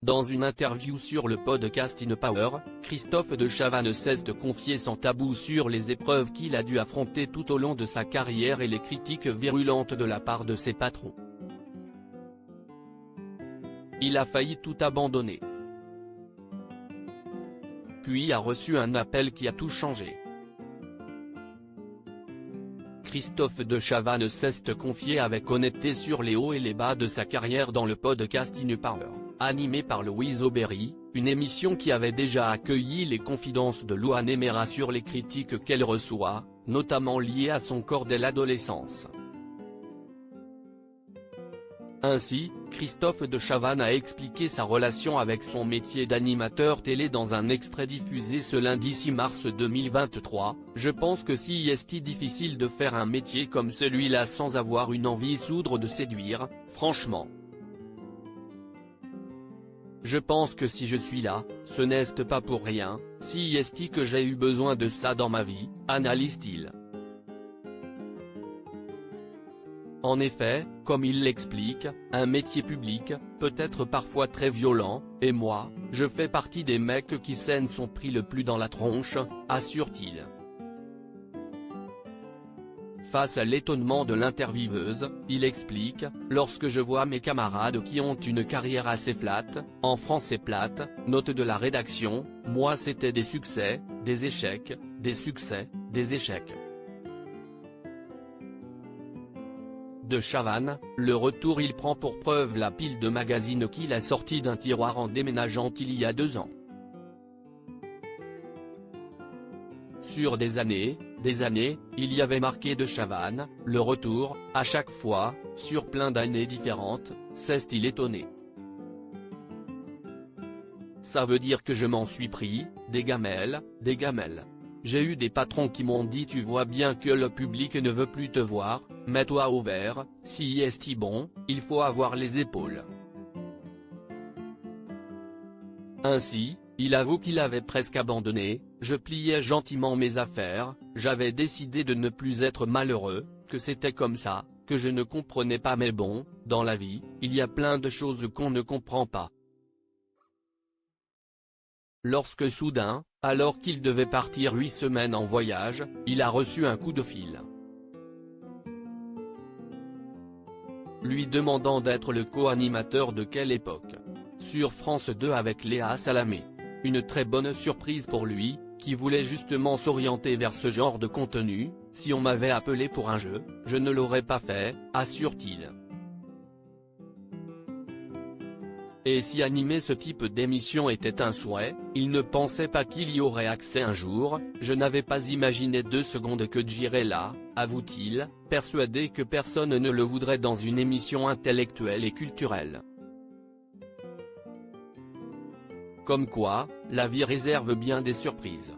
Dans une interview sur le podcast InPower, Christophe de Chavannes cesse de confier sans tabou sur les épreuves qu'il a dû affronter tout au long de sa carrière et les critiques virulentes de la part de ses patrons. Il a failli tout abandonner. Puis a reçu un appel qui a tout changé. Christophe de Chavannes cesse de confier avec honnêteté sur les hauts et les bas de sa carrière dans le podcast InPower, animé par Louise Aubéry, une émission qui avait déjà accueilli les confidences de Louane Emera sur les critiques qu'elle reçoit, notamment liées à son corps dès l'adolescence. Ainsi, Christophe de Chavannes a expliqué sa relation avec son métier d'animateur télé dans un extrait diffusé ce lundi 6 mars 2023, « Je pense que si est difficile de faire un métier comme celui-là sans avoir une envie sourde de séduire, franchement. Je pense que si je suis là, ce n'est pas pour rien, si est que j'ai eu besoin de ça dans ma vie », analyse-t-il. En effet, comme il l'explique, un métier public, peut être parfois très violent, et moi, je fais partie des mecs qui scènes sont pris le plus dans la tronche, assure-t-il. Face à l'étonnement de l'intervieweuse, il explique, « Lorsque je vois mes camarades qui ont une carrière assez flat, en français plate, note de la rédaction, moi c'était des succès, des échecs, des succès, des échecs. » De Chavannes, le retour il prend pour preuve la pile de magazines qu'il a sortis d'un tiroir en déménageant il y a 2 ans. Sur des années, il y avait marqué de Chavannes, le retour, à chaque fois, sur plein d'années différentes, s'est-il étonné. Ça veut dire que je m'en suis pris, des gamelles. J'ai eu des patrons qui m'ont dit tu vois bien que le public ne veut plus te voir, mets-toi au vert, si est bon, il faut avoir les épaules. Ainsi, il avoue qu'il avait presque abandonné, je pliais gentiment mes affaires, j'avais décidé de ne plus être malheureux, que c'était comme ça, que je ne comprenais pas mais bon, dans la vie, il y a plein de choses qu'on ne comprend pas. Lorsque soudain, alors qu'il devait partir 8 semaines en voyage, il a reçu un coup de fil. Lui demandant d'être le co-animateur de Quelle époque ? Sur France 2 avec Léa Salamé. Une très bonne surprise pour lui, qui voulait justement s'orienter vers ce genre de contenu, si on m'avait appelé pour un jeu, je ne l'aurais pas fait, assure-t-il. Et si animer ce type d'émission était un souhait, il ne pensait pas qu'il y aurait accès un jour, je n'avais pas imaginé 2 secondes que j'irais là, avoue-t-il, persuadé que personne ne le voudrait dans une émission intellectuelle et culturelle. Comme quoi, la vie réserve bien des surprises.